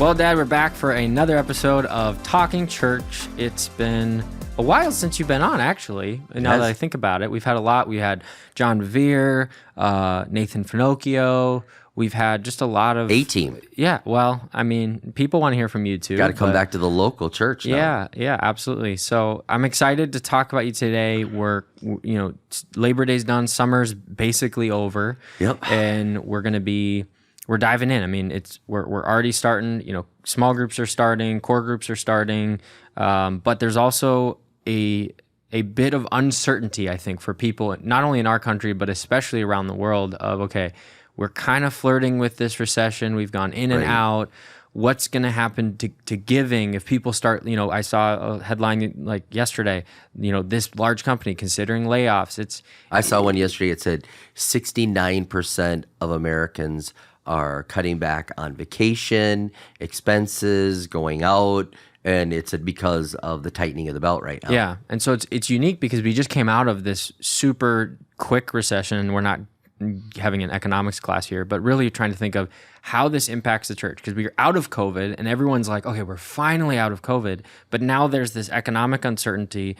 Well, Dad, we're back for another episode of Talking Church. It's been a while since you've been on, actually. And now that I think about it, we've had a lot. We had John Bevere, Nathan Finocchio. We've had just a lot of... A-team. Yeah, well, I mean, people want to hear from you too. Got to come back to the local church now. Yeah, absolutely. So I'm excited to talk about you today. Labor Day's done, summer's basically over. Yep. And we're diving in. I mean, we're already starting, small groups are starting, core groups are starting, but there's also a bit of uncertainty, I think, for people, not only in our country, but especially around the world of, okay, we're kind of flirting with this recession. We've gone in and out. What's going to happen to giving if people start, I saw a headline like yesterday, this large company considering layoffs. I saw one yesterday. It said 69% of Americans are cutting back on vacation, expenses, going out, and it's because of the tightening of the belt right now. Yeah, and so it's unique because we just came out of this super quick recession. We're not having an economics class here, but really trying to think of how this impacts the church, because we're out of COVID and everyone's like, okay, we're finally out of COVID, but now there's this economic uncertainty.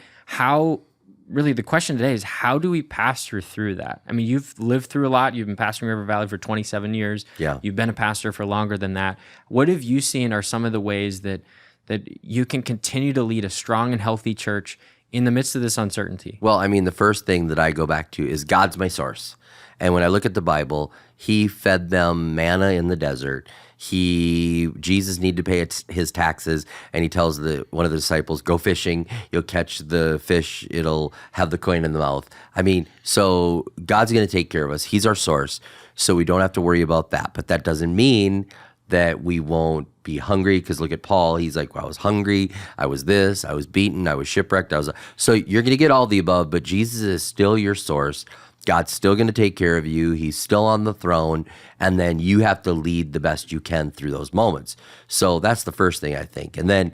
Really, the question today is, how do we pastor through that? I mean, you've lived through a lot. You've been pastoring River Valley for 27 years. Yeah. You've been a pastor for longer than that. What have you seen are some of the ways that you can continue to lead a strong and healthy church in the midst of this uncertainty? Well, I mean, the first thing that I go back to is God's my source. And when I look at the Bible, he fed them manna in the desert. Jesus needed to pay his taxes, and he tells one of the disciples, go fishing, you'll catch the fish, it'll have the coin in the mouth. I mean, so God's going to take care of us. He's our source, so we don't have to worry about that. But that doesn't mean that we won't be hungry, because look at Paul. He's like, well, I was hungry, I was this, I was beaten, I was shipwrecked. So you're going to get all the above, but Jesus is still your source. God's still going to take care of you. He's still on the throne. And then you have to lead the best you can through those moments. So that's the first thing, I think. And then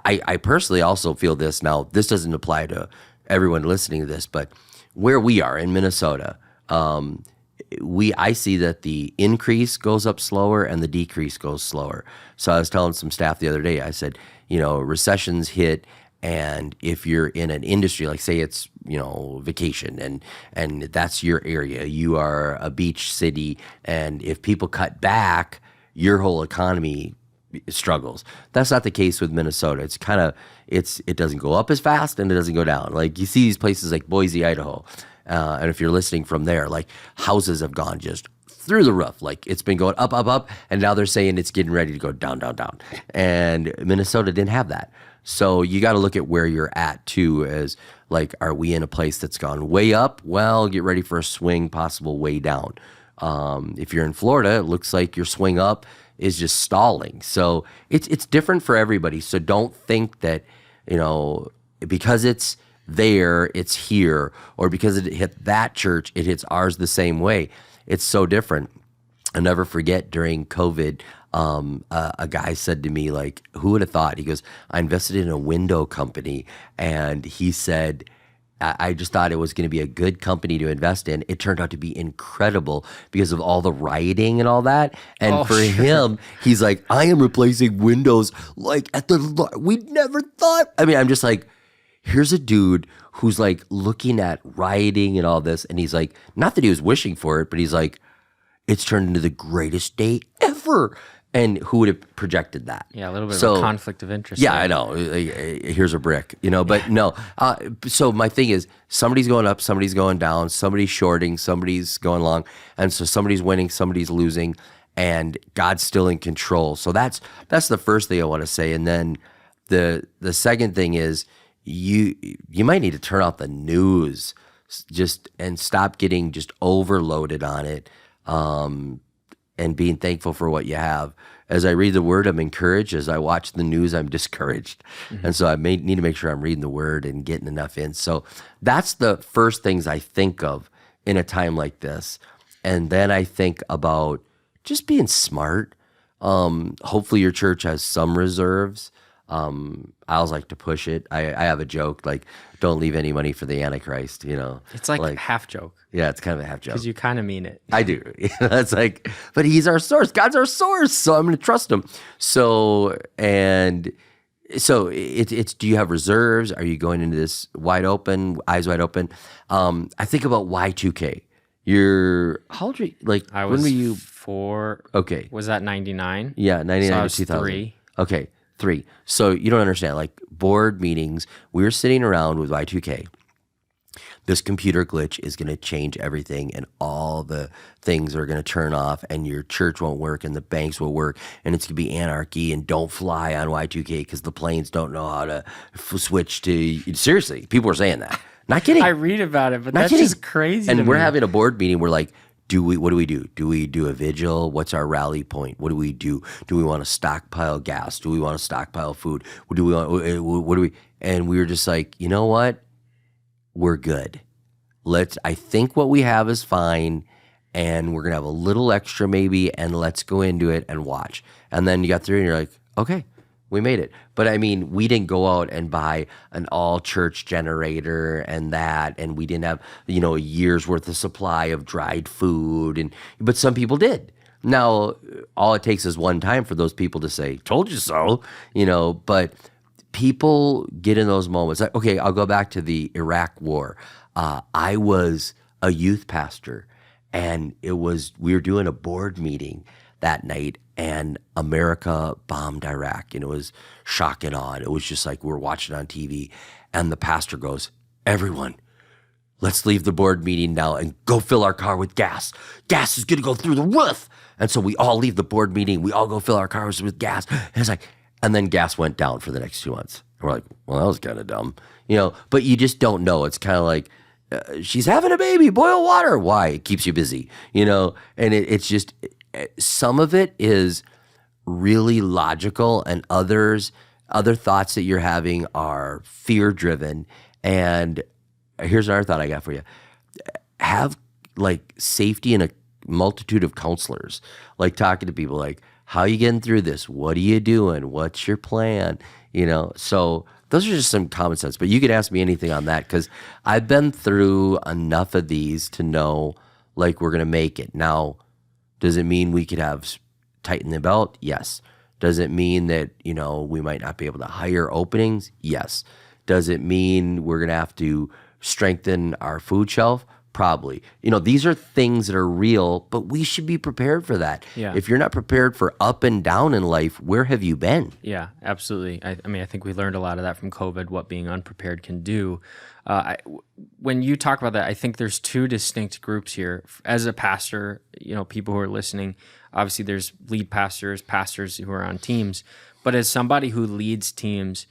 I personally also feel this. Now, this doesn't apply to everyone listening to this, but where we are in Minnesota, I see that the increase goes up slower and the decrease goes slower. So I was telling some staff the other day, I said, recessions hit. And if you're in an industry, like say it's, vacation and that's your area, you are a beach city. And if people cut back, your whole economy struggles. That's not the case with Minnesota. It doesn't go up as fast and it doesn't go down. Like you see these places like Boise, Idaho. And if you're listening from there, like houses have gone just through the roof. Like it's been going up, up, up. And now they're saying it's getting ready to go down, down, down. And Minnesota didn't have that. So you got to look at where you're at too, as like, are we in a place that's gone way up? Well, get ready for a swing, possible way down. If you're in Florida, it looks like your swing up is just stalling. So it's different for everybody. So don't think that, because it's there, it's here, or because it hit that church, it hits ours the same way. It's so different. I'll never forget during COVID, a guy said to me, like, who would have thought? He goes, I invested in a window company. And he said, I just thought it was going to be a good company to invest in. It turned out to be incredible because of all the rioting and all that. And him, he's like, I am replacing windows like we never thought. I mean, I'm just like, here's a dude who's like looking at rioting and all this. And he's like, not that he was wishing for it, but he's like, it's turned into the greatest day ever. And who would have projected that? Yeah, a little bit of a conflict of interest. Yeah, I know. Here's a brick, but no. So my thing is, somebody's going up, somebody's going down, somebody's shorting, somebody's going long. And so somebody's winning, somebody's losing, and God's still in control. So that's the first thing I want to say. And then the second thing is, you might need to turn off the news and stop getting just overloaded on it. And being thankful for what you have. As I read the word, I'm encouraged. As I watch the news, I'm discouraged. Mm-hmm. And so I need to make sure I'm reading the word and getting enough in. So that's the first things I think of in a time like this. And then I think about just being smart. Hopefully your church has some reserves. I always like to push it. I have a joke like, don't leave any money for the Antichrist, It's like a half joke Yeah, it's kind of a half joke. because you kind of mean it. I do. It's like, but he's our source. God's our source, so I'm going to trust him. So it's. Do you have reserves? Are you going into this wide open, eyes wide open? I think about Y2K. How old are you? Like, I when was were you? 4. Okay. Was that 99? Yeah, 99 So I to was 2000. 3. Okay, 3. So you don't understand. Like board meetings, we were sitting around with Y2K. This computer glitch is going to change everything, and all the things are going to turn off, and your church won't work, and the banks will work, and it's going to be anarchy, and don't fly on Y2K because the planes don't know how to switch to. Seriously, people were saying that. Not kidding. I read about it, but Not that's kidding. just crazy. And to we're me. having a board meeting. We're like, what do we do? Do we do a vigil? What's our rally point? What do we do? Do we want to stockpile gas? Do we want to stockpile food? What do we want? What do we? And we were just like, you know what? We're good. I think what we have is fine, and we're gonna have a little extra maybe, and let's go into it and watch. And then you got through, and you're like, okay, we made it. But I mean, we didn't go out and buy an all church generator and we didn't have, a year's worth of supply of dried food, but some people did. Now, all it takes is one time for those people to say, told you so, but people get in those moments. Like, okay, I'll go back to the Iraq war. I was a youth pastor, and we were doing a board meeting that night, and America bombed Iraq, and it was shock and awe. It was just like we were watching on TV, and the pastor goes, everyone, let's leave the board meeting now and go fill our car with gas. Gas is going to go through the roof. And so we all leave the board meeting. We all go fill our cars with gas. And it's like, and then gas went down for the next 2 months. And we're like, well, that was kind of dumb, but you just don't know. It's kind of like, she's having a baby, boil water. Why? It keeps you busy, and it's just, some of it is really logical, and other thoughts that you're having are fear driven. And here's another thought I got for you. Have like safety in a multitude of counselors, like talking to people like, how are you getting through this? What are you doing? What's your plan? So those are just some common sense, but you could ask me anything on that, because I've been through enough of these to know, like, we're going to make it. Now, does it mean we could have tighten the belt? Yes. Does it mean that, we might not be able to hire openings? Yes. Does it mean we're going to have to strengthen our food shelf? Probably. These are things that are real, but we should be prepared for that. Yeah. If you're not prepared for up and down in life, where have you been? Yeah, absolutely. I mean, I think we learned a lot of that from COVID, what being unprepared can do. When you talk about that, I think there's two distinct groups here. As a pastor, people who are listening, obviously there's lead pastors who are on teams. But as somebody who leads teams,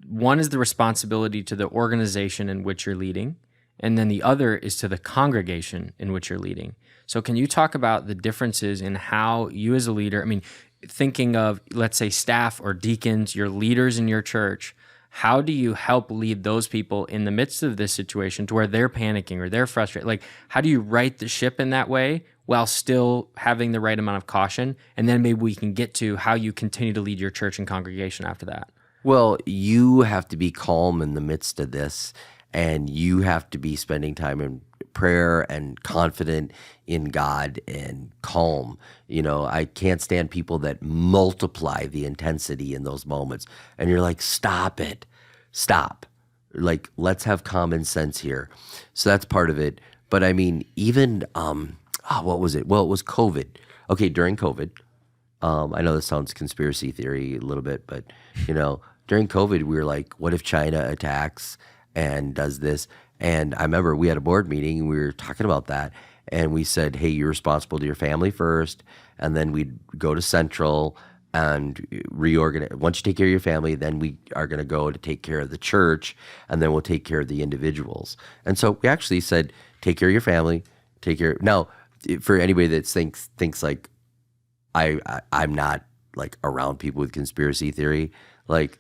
one is the responsibility to the organization in which you're leading, and then the other is to the congregation in which you're leading. So can you talk about the differences in how you as a leader, I mean, thinking of, let's say, staff or deacons, your leaders in your church, how do you help lead those people in the midst of this situation to where they're panicking or they're frustrated? Like, how do you right the ship in that way while still having the right amount of caution? And then maybe we can get to how you continue to lead your church and congregation after that. Well, you have to be calm in the midst of this, and you have to be spending time in prayer and confident in God and calm. I can't stand people that multiply the intensity in those moments. And you're like, stop it. Stop. Like, let's have common sense here. So that's part of it. But I mean, even, what was it? Well, it was COVID. Okay, during COVID, I know this sounds conspiracy theory a little bit, but, during COVID, we were like, what if China attacks and does this? And I remember we had a board meeting and we were talking about that. And we said, hey, you're responsible to your family first. And then we'd go to Central and reorganize. Once you take care of your family, then we are going to go to take care of the church. And then we'll take care of the individuals. And so we actually said, take care of your family. Now, for anybody that thinks like I'm not like around people with conspiracy theory, like,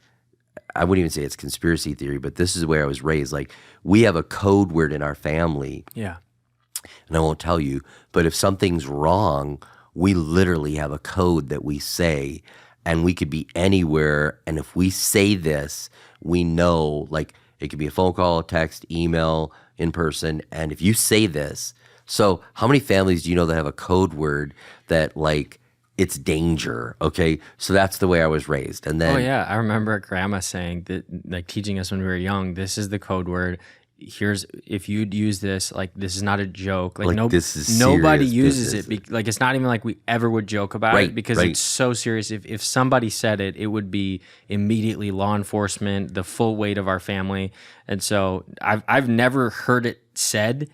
I wouldn't even say it's conspiracy theory, but this is where I was raised. Like, we have a code word in our family. Yeah. And I won't tell you, but if something's wrong, we literally have a code that we say, and we could be anywhere. And if we say this, we know, like, it could be a phone call, text, email, in person. And if you say this, so how many families do you know that have a code word that, like, it's danger? Okay, so that's the way I was raised. And then, oh yeah, I remember grandma saying that, like teaching us when we were young, this is the code word. Here's, if you'd use this, like, this is not a joke. Like, this is nobody serious uses business. it. Like, it's not even like we ever would joke about Right, it, because right. it's so serious. If somebody said it, it would be immediately law enforcement, the full weight of our family. And so I've never heard it said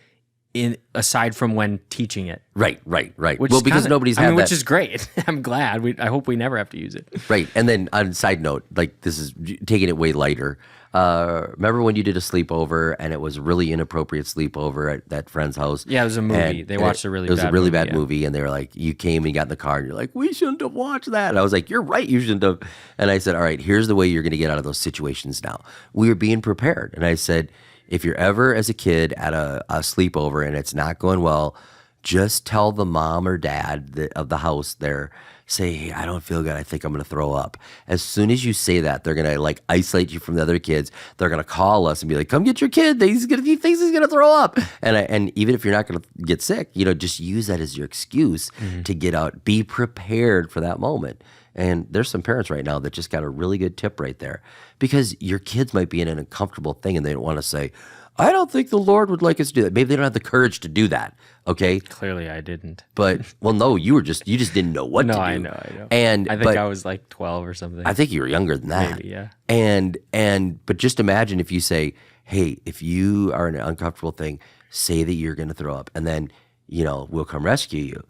aside from when teaching it. Right. Which Well, is because nobody's had that. which is great. I'm glad. I hope we never have to use it. Right. And then on a side note, like, this is taking it way lighter. Remember when you did a sleepover and it was a really inappropriate sleepover at that friend's house? Yeah, it was a movie. They watched a really bad movie. It was a really bad yeah. movie, and they were like, you came and got in the car and you're like, we shouldn't have watched that. And I was like, you're right, you shouldn't have. And I said, all right, here's the way you're going to get out of those situations now. We were being prepared. And I said, if you're ever as a kid at a sleepover and it's not going well, just tell the mom or dad of the house there, say, hey, I don't feel good. I think I'm going to throw up. As soon as you say that, they're going to, like, isolate you from the other kids. They're going to call us and be like, come get your kid. He thinks he's going to throw up. And even if you're not going to get sick, just use that as your excuse to get out. Be prepared for that moment. And there's some parents right now that just got a really good tip right there, because your kids might be in an uncomfortable thing and they don't want to say, I don't think the Lord would like us to do that. Maybe they don't have the courage to do that. Okay. Clearly I didn't. But, well, no, you just didn't know what to do. No, I know. And I think I was like 12 or something. I think you were younger than that. Maybe, yeah. But just imagine if you say, hey, if you are in an uncomfortable thing, say that you're going to throw up, and then, we'll come rescue you.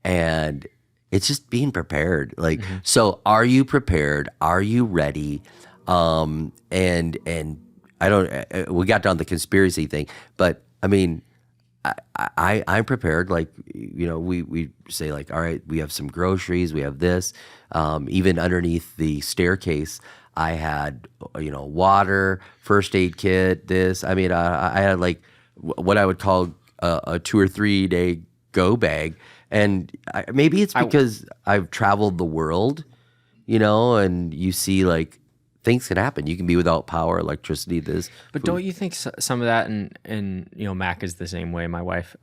And it's just being prepared. Like, so are you prepared? Are you ready? And I don't, we got down the conspiracy thing, but I mean, I'm prepared. Like, we say, like, all right, we have some groceries, we have this, even underneath the staircase, I had, water, first aid kit, this, I mean, I had, like, what I would call a 2 or 3 day go bag. And maybe it's because I've traveled the world, and you see, like, things can happen. You can be without power, electricity, this. But food. don't you think some of that, and Mac is the same way, my wife,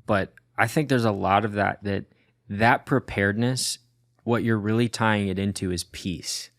but I think there's a lot of that preparedness, what you're really tying it into is peace.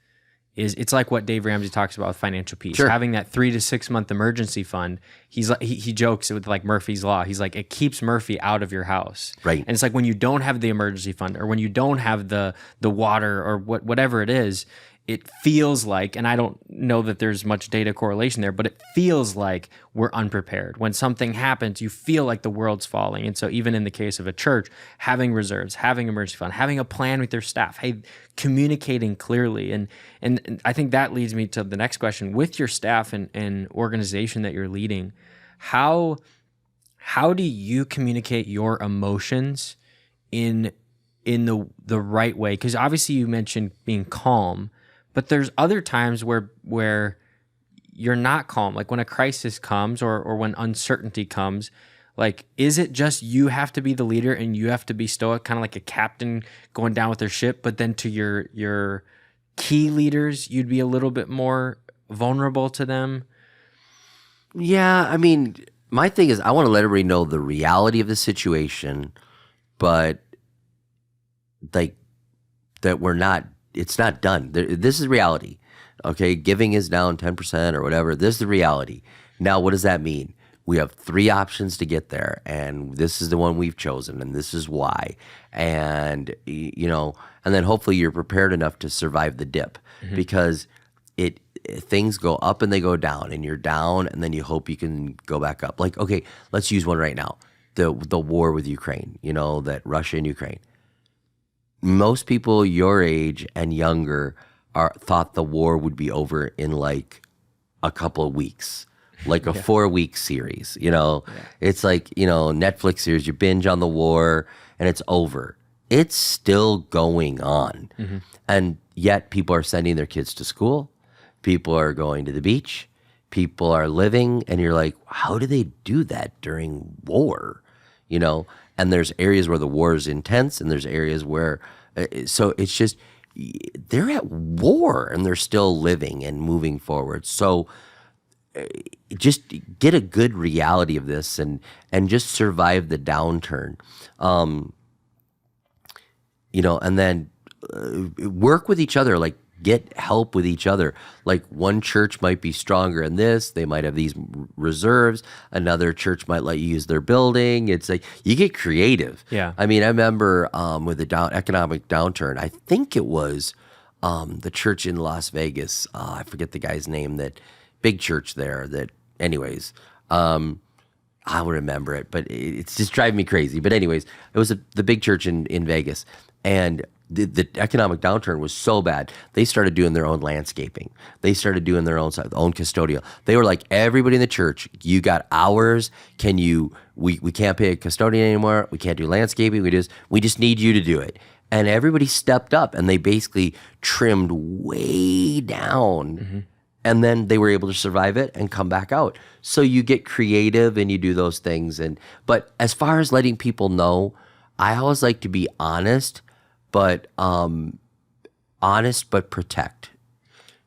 It's like what Dave Ramsey talks about with financial peace. Sure. Having that 3 to 6 month emergency fund. He's like, he jokes with, like, Murphy's Law. He's like, it keeps Murphy out of your house. Right. And it's like when you don't have the emergency fund, or when you don't have the water, or whatever it is, it feels like, and I don't know that there's much data correlation there, but it feels like we're unprepared. When something happens, you feel like the world's falling. And so even in the case of a church, having reserves, having emergency fund, having a plan with your staff, hey, communicating clearly. And I think that leads me to the next question. With your staff and organization that you're leading, how do you communicate your emotions in the right way? Because obviously you mentioned being calm, but there's other times where you're not calm. Like when a crisis comes or when uncertainty comes, like, is it just you have to be the leader and you have to be stoic, kind of like a captain going down with their ship, but then to your key leaders, you'd be a little bit more vulnerable to them? Yeah, I mean, my thing is I want to let everybody know the reality of the situation, but, like, that it's not done. This is reality. Okay, giving is down 10% or whatever. This is the reality. Now, what does that mean? We have 3 options to get there, and this is the one we've chosen, and this is why. And, and then hopefully you're prepared enough to survive the dip, because things go up and they go down, and you're down, and then you hope you can go back up. Like, okay, let's use one right now. The war with Ukraine, that Russia and Ukraine. Most people your age and younger thought the war would be over in like a couple of weeks, like a 4-week series. It's like, Netflix series, you binge on the war and it's over. It's still going on. And yet people are sending their kids to school. People are going to the beach. People are living. And you're like, how do they do that during war? And there's areas where the war is intense, and there's areas where, so it's just, they're at war and they're still living and moving forward. So just get a good reality of this and just survive the downturn. And then work with each other, like get help with each other. Like one church might be stronger in this. They might have these reserves. Another church might let you use their building. It's like you get creative. Yeah. I mean, I remember with the economic downturn, I think it was the church in Las Vegas. I forget the guy's name, that big church there that anyways, I would remember it, but it's just driving me crazy. But anyways, it was the big church in Vegas, and the economic downturn was so bad. They started doing their own landscaping. They started doing their own custodial. They were like, everybody in the church, you got hours. We can't pay a custodian anymore. We can't do landscaping. We just need you to do it. And everybody stepped up, and they basically trimmed way down. Mm-hmm. And then they were able to survive it and come back out. So you get creative and you do those things. But as far as letting people know, I always like to be honest, but protect.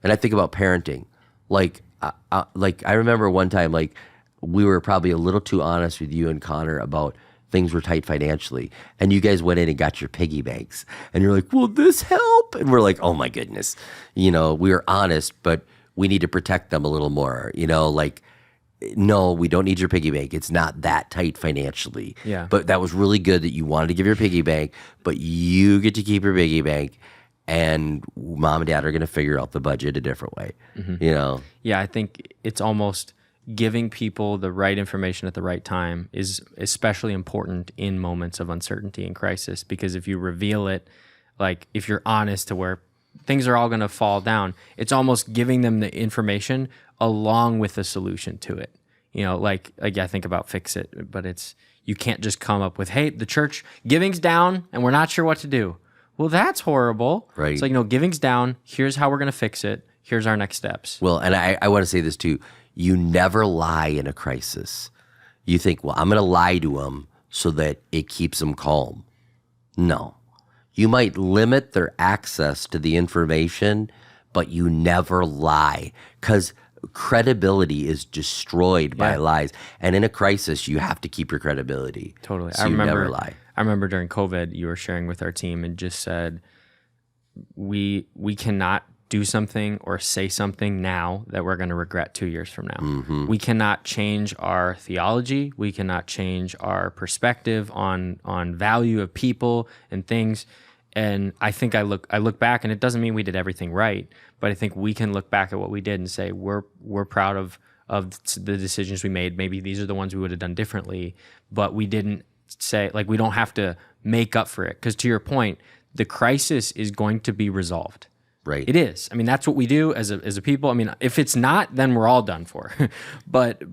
And I think about parenting. Like I remember one time, like we were probably a little too honest with you and Connor about things were tight financially, and you guys went in and got your piggy banks, and you're like, "Will this help?" And we're like, "Oh my goodness," we were honest, but we need to protect them a little more, like, no, we don't need your piggy bank. It's not that tight financially. Yeah. But that was really good that you wanted to give your piggy bank, but you get to keep your piggy bank, and mom and dad are going to figure out the budget a different way, Yeah, I think it's almost giving people the right information at the right time is especially important in moments of uncertainty and crisis, because if you reveal it, like if you're honest to where things are all going to fall down, it's almost giving them the information along with the solution to it. Like I think about Fix It, but you can't just come up with, hey, the church giving's down and we're not sure what to do. Well, that's horrible. Right. It's like, giving's down. Here's how we're going to fix it. Here's our next steps. Well, and I want to say this too. You never lie in a crisis. You think, well, I'm going to lie to them so that it keeps them calm. No. You might limit their access to the information, but you never lie, because credibility is destroyed by lies. And in a crisis, you have to keep your credibility. Totally. So you never lie. I remember during COVID, you were sharing with our team and just said, we cannot do something or say something now that we're going to regret 2 years from now. Mm-hmm. We cannot change our theology. We cannot change our perspective on value of people and things. And I think I look back, and it doesn't mean we did everything right, but I think we can look back at what we did and say we're proud of the decisions we made. Maybe these are the ones we would have done differently, but we didn't say, like, we don't have to make up for it. Because to your point, the crisis is going to be resolved. Right. It is. I mean, that's what we do as a people. I mean, if it's not, then we're all done for. but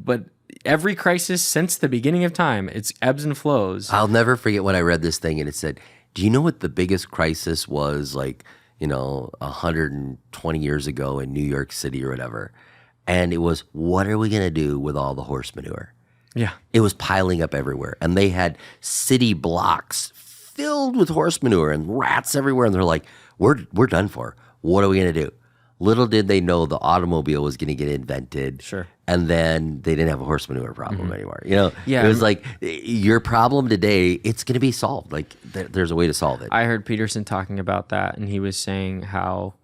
every crisis since the beginning of time, it's ebbs and flows. I'll never forget when I read this thing and it said, do you know what the biggest crisis was, like, 120 years ago in New York City or whatever? And it was, what are we going to do with all the horse manure? Yeah. It was piling up everywhere. And they had city blocks filled with horse manure and rats everywhere. And they're like, we're done for. What are we going to do? Little did they know the automobile was going to get invented. Sure. And then they didn't have a horse manure problem anymore. Yeah. It was like, your problem today, it's going to be solved. Like, there's a way to solve it. I heard Peterson talking about that, and he was saying how,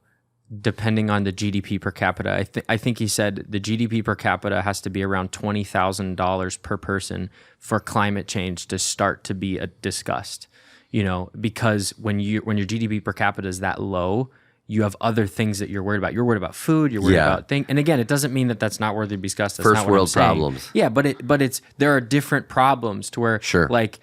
depending on the GDP per capita, I think he said the GDP per capita has to be around $20,000 per person for climate change to start to be discussed. Because when your GDP per capita is that low, you have other things that you're worried about. You're worried about food. You're worried about things. And again, it doesn't mean that that's not worthy to be discussed. That's First not what world I'm saying. problems. Yeah, but there are different problems to where, sure. Like,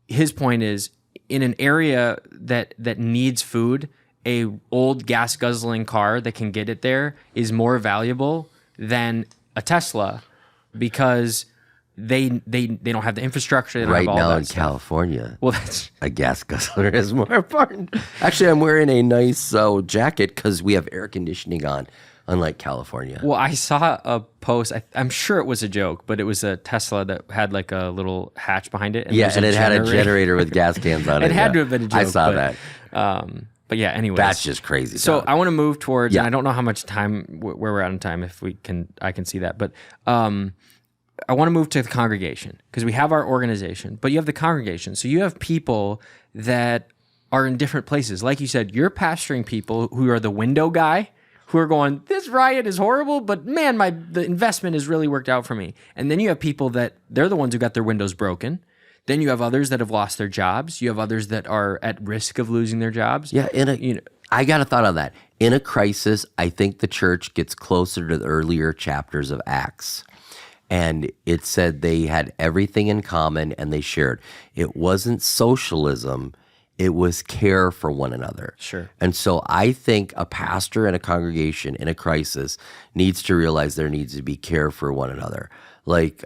his point is, in an area that needs food, a old gas guzzling car that can get it there is more valuable than a Tesla, because they don't have the infrastructure. They don't Right have all now that in stuff. California, Well, that's a gas guzzler is more important. Actually, I'm wearing a nice jacket because we have air conditioning on, unlike California. Well, I saw a post. I'm sure it was a joke, but it was a Tesla that had like a little hatch behind it. And and it had a generator with gas cans on it. It had to have been a joke. I saw but, that. But yeah, anyways. That's just crazy. So dog. I want to move towards, Yeah. and I don't know how much time, where we're at in time, if I can see that. But I want to move to the congregation, because we have our organization, but you have the congregation. So you have people that are in different places. Like you said, you're pastoring people who are the window guy, who are going, this riot is horrible, but man, the investment has really worked out for me. And then you have people that they're the ones who got their windows broken. Then you have others that have lost their jobs. You have others that are at risk of losing their jobs. Yeah, I got a thought on that. In a crisis, I think the church gets closer to the earlier chapters of Acts. And it said they had everything in common and they shared. It wasn't socialism, it was care for one another. Sure. And so I think a pastor and a congregation in a crisis needs to realize there needs to be care for one another. Like,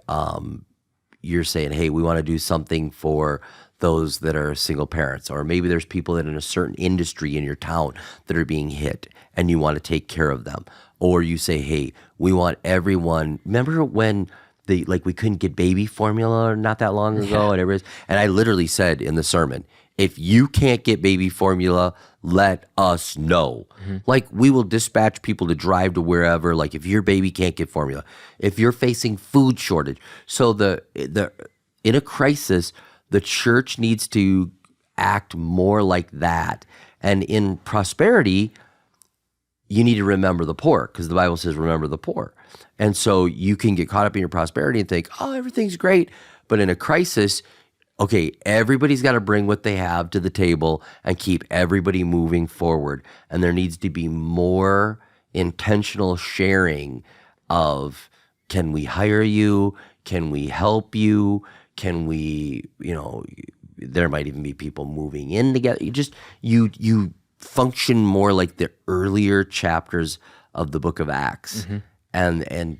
you're saying, hey, we want to do something for those that are single parents, or maybe there's people that in a certain industry in your town that are being hit and you want to take care of them. Or you say, hey, we want everyone. Remember when we couldn't get baby formula not that long ago? Yeah. And I literally said in the sermon, if you can't get baby formula, let us know. Mm-hmm. Like, we will dispatch people to drive to wherever, like if your baby can't get formula, if you're facing food shortage. So in a crisis, the church needs to act more like that. And in prosperity, you need to remember the poor, because the Bible says remember the poor. And so you can get caught up in your prosperity and think, oh, everything's great. But in a crisis, okay, everybody's got to bring what they have to the table and keep everybody moving forward. And there needs to be more intentional sharing of, can we hire you? Can we help you? Can we, there might even be people moving in together. You function more like the earlier chapters of the book of Acts. Mm-hmm. And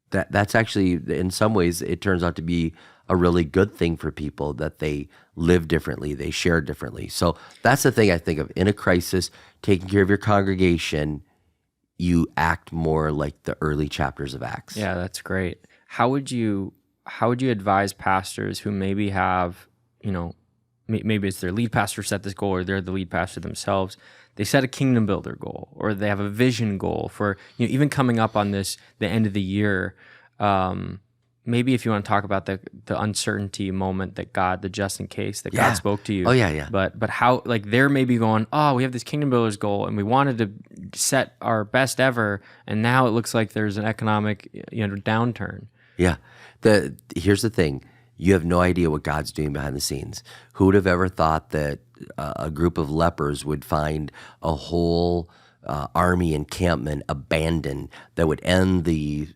that's actually, in some ways, it turns out to be a really good thing for people, that they live differently, they share differently. So that's the thing I think of. In a crisis, taking care of your congregation, you act more like the early chapters of Acts. Yeah, that's great. How would you advise pastors who maybe have, maybe it's their lead pastor set this goal, or they're the lead pastor themselves, they set a kingdom builder goal, or they have a vision goal for, even coming up on the end of the year, maybe if you want to talk about the uncertainty moment that God, just in case that God spoke to you. Oh yeah. But how, like, they're maybe going, oh, we have this kingdom builders goal and we wanted to set our best ever, and now it looks like there's an economic, downturn. Yeah. Here's the thing. You have no idea what God's doing behind the scenes. Who would have ever thought that a group of lepers would find a whole army encampment abandoned, that would end the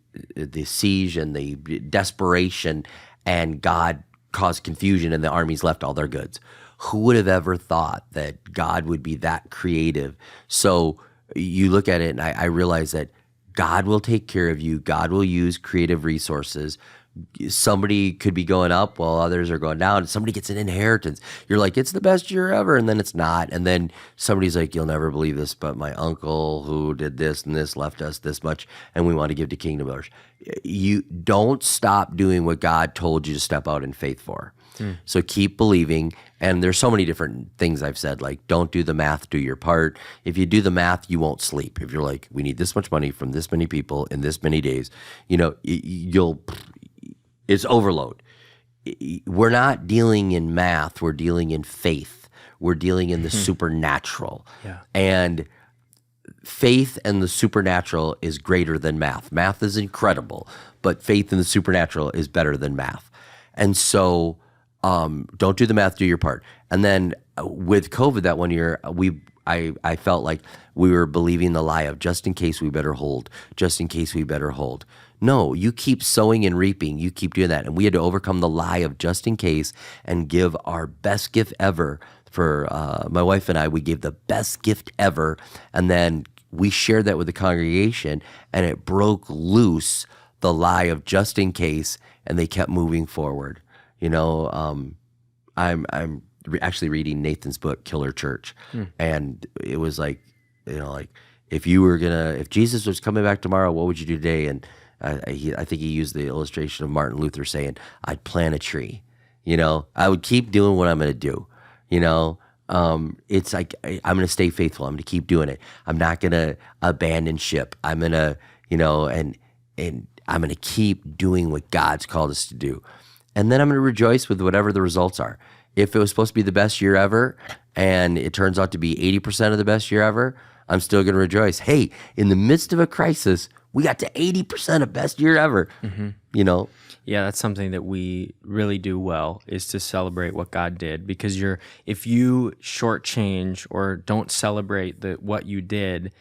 siege and the desperation, and God caused confusion and the armies left all their goods? Who would have ever thought that God would be that creative? So you look at it, and I realize that God will take care of you. God will use creative resources. Somebody could be going up while others are going down. Somebody gets an inheritance. You're like, it's the best year ever, and then it's not. And then somebody's like, you'll never believe this, but my uncle who did this and this left us this much, and we want to give to kingdom builders. You don't stop doing what God told you to step out in faith for. So keep believing. And there's so many different things I've said, like, don't do the math, do your part. If you do the math, you won't sleep. If you're like, we need this much money from this many people in this many days, it's overload. We're not dealing in math. We're dealing in faith. We're dealing in the supernatural. Yeah. And faith and the supernatural is greater than math. Math is incredible, but faith in the supernatural is better than math. And so don't do the math, do your part. And then with COVID that one year, I felt like we were believing the lie of, just in case we better hold, just in case we better hold. No, you keep sowing and reaping. You keep doing that. And we had to overcome the lie of just in case and give our best gift ever. For my wife and I, we gave the best gift ever. And then we shared that with the congregation, and it broke loose the lie of just in case, and they kept moving forward. I'm actually reading Nathan's book, Killer Church. And it was like, if Jesus was coming back tomorrow, what would you do today? And I think he used the illustration of Martin Luther saying, I'd plant a tree. I would keep doing what I'm going to do. It's like I'm going to stay faithful. I'm going to keep doing it. I'm not going to abandon ship. I'm going to, and I'm going to keep doing what God's called us to do. And then I'm going to rejoice with whatever the results are. If it was supposed to be the best year ever and it turns out to be 80% of the best year ever, I'm still going to rejoice. Hey, in the midst of a crisis, we got to 80% of best year ever, Yeah, that's something that we really do well, is to celebrate what God did. Because if you shortchange or don't celebrate what you did,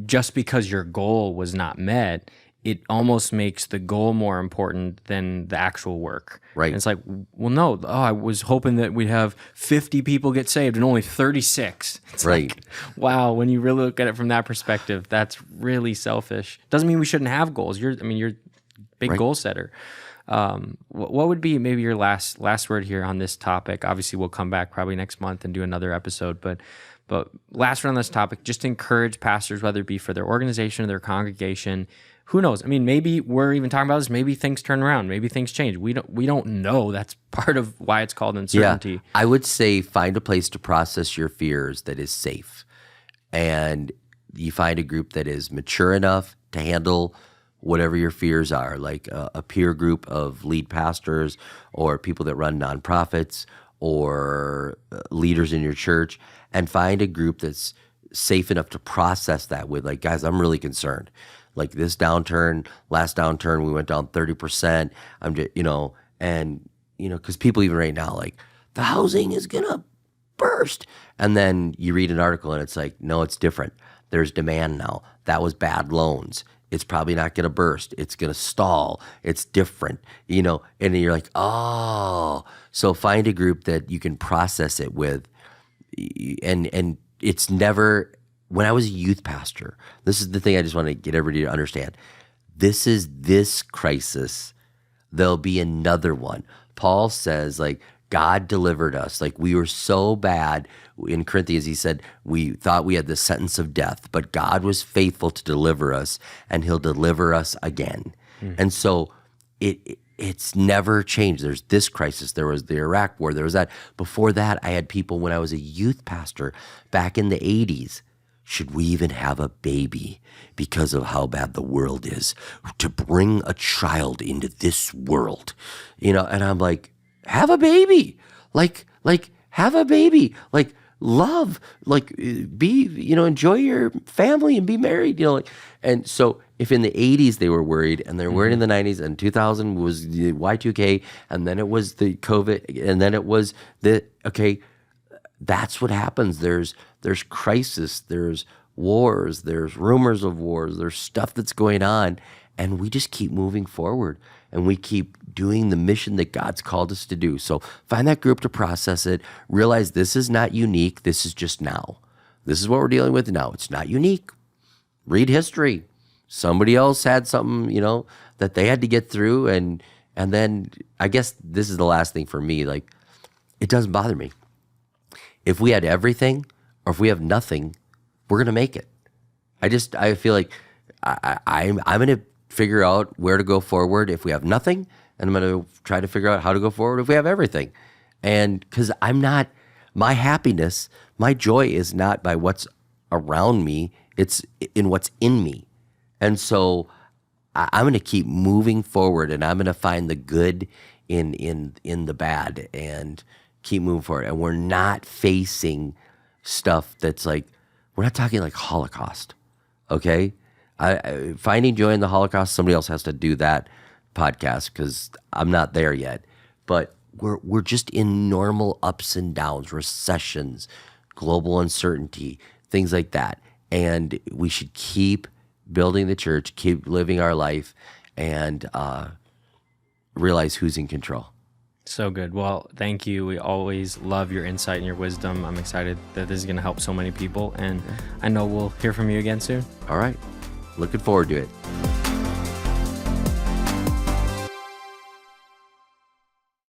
just because your goal was not met, it almost makes the goal more important than the actual work. Right. And it's like, well, no, I was hoping that we'd have 50 people get saved and only 36. It's right. Like, wow, when you really look at it from that perspective, that's really selfish. Doesn't mean we shouldn't have goals. You're a big right. goal setter. What would be maybe your last word here on this topic? Obviously, we'll come back probably next month and do another episode, but last word on this topic, just encourage pastors, whether it be for their organization or their congregation. Who knows? I mean, maybe we're even talking about this. Maybe things turn around. Maybe things change. We don't know. That's part of why it's called uncertainty. Yeah, I would say find a place to process your fears that is safe, and you find a group that is mature enough to handle whatever your fears are, like a peer group of lead pastors or people that run nonprofits or leaders in your church, and find a group that's safe enough to process that with, like, guys, I'm really concerned. Like this last downturn, we went down 30%. I'm just, because people even right now, like, the housing is going to burst. And then you read an article and it's like, no, it's different. There's demand now. That was bad loans. It's probably not going to burst. It's going to stall. It's different, and then you're like, oh, so find a group that you can process it with. And it's never, when I was a youth pastor, this is the thing I just want to get everybody to understand. This crisis, there'll be another one. Paul says, like, God delivered us. Like, we were so bad. In Corinthians, he said, we thought we had the sentence of death, but God was faithful to deliver us, and he'll deliver us again. And so it's never changed. There's this crisis. There was the Iraq war. There was that. Before that, I had people when I was a youth pastor back in the 80s. Should we even have a baby because of how bad the world is? To bring a child into this world, and I'm like, have a baby, like have a baby, like love, like be, enjoy your family and be married, and so if in the 80s they were worried, and they're worried in the 90s, and 2000 was the Y2K, and then it was the COVID, and then it was that's what happens. There's crisis, there's wars, there's rumors of wars, there's stuff that's going on, and we just keep moving forward, and we keep doing the mission that God's called us to do. So find that group to process it. Realize this is not unique. This is just now. This is what we're dealing with now. It's not unique. Read history. Somebody else had something, that they had to get through, and then I guess this is the last thing for me. Like, it doesn't bother me. If we had everything, or if we have nothing, we're gonna make it. I feel like I'm gonna figure out where to go forward if we have nothing, and I'm gonna try to figure out how to go forward if we have everything. And because my happiness, my joy is not by what's around me; it's in what's in me. And so I'm gonna keep moving forward, and I'm gonna find the good in the bad, and keep moving forward. And we're not facing stuff that's like, we're not talking like Holocaust, okay? Finding joy in the Holocaust, somebody else has to do that podcast because I'm not there yet. But we're just in normal ups and downs, recessions, global uncertainty, things like that. And we should keep building the church, keep living our life, and realize who's in control. So good. Well, thank you. We always love your insight and your wisdom. I'm excited that this is going to help so many people, and I know we'll hear from you again soon. All right. Looking forward to it.